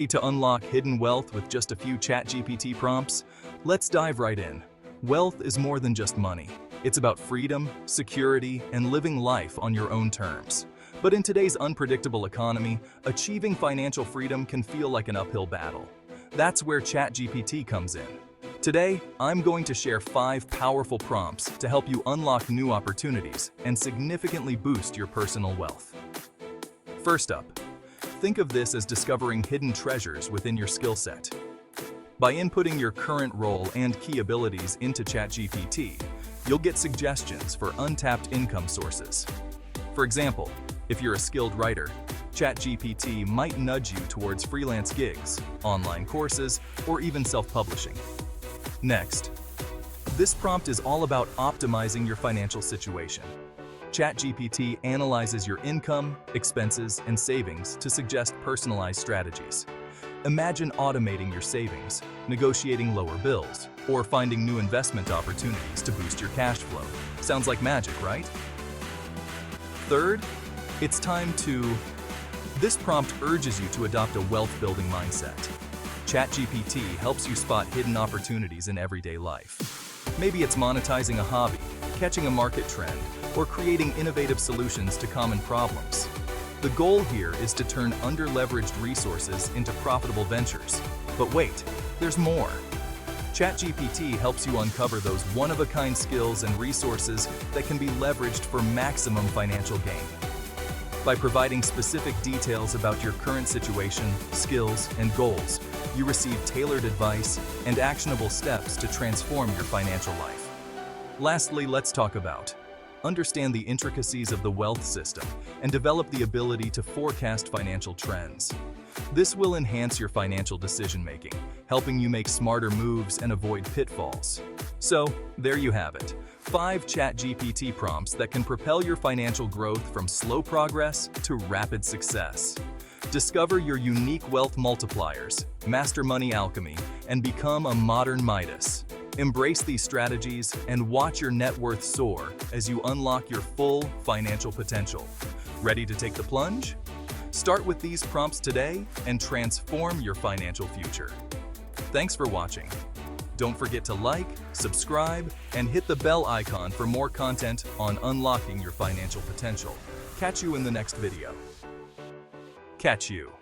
To unlock hidden wealth with just a few ChatGPT prompts? Let's dive right in. Wealth is more than just money. It's about freedom, security, and living life on your own terms. But in today's unpredictable economy, achieving financial freedom can feel like an uphill battle. That's where ChatGPT comes in. Today, I'm going to share 5 powerful prompts to help you unlock new opportunities and significantly boost your personal wealth. First up, think of this as discovering hidden treasures within your skill set. By inputting your current role and key abilities into ChatGPT, you'll get suggestions for untapped income sources. For example, if you're a skilled writer, ChatGPT might nudge you towards freelance gigs, online courses, or even self-publishing. Next, this prompt is all about optimizing your financial situation. ChatGPT analyzes your income, expenses, and savings to suggest personalized strategies. Imagine automating your savings, negotiating lower bills, or finding new investment opportunities to boost your cash flow. Sounds like magic, right? Third, it's time to... This prompt urges you to adopt a wealth-building mindset. ChatGPT helps you spot hidden opportunities in everyday life. Maybe it's monetizing a hobby, catching a market trend, or creating innovative solutions to common problems. The goal here is to turn under-leveraged resources into profitable ventures. But wait, there's more. ChatGPT helps you uncover those one-of-a-kind skills and resources that can be leveraged for maximum financial gain. By providing specific details about your current situation, skills, and goals, you receive tailored advice and actionable steps to transform your financial life. Lastly, let's talk about understand the intricacies of the wealth system and develop the ability to forecast financial trends. This will enhance your financial decision-making, helping you make smarter moves and avoid pitfalls. So, there you have it. 5 ChatGPT prompts that can propel your financial growth from slow progress to rapid success. Discover your unique wealth multipliers, master money alchemy, and become a modern Midas. Embrace these strategies and watch your net worth soar as you unlock your full financial potential. Ready to take the plunge? Start with these prompts today and transform your financial future. Thanks for watching. Don't forget to like, subscribe, and hit the bell icon for more content on unlocking your financial potential. Catch you in the next video. Catch you.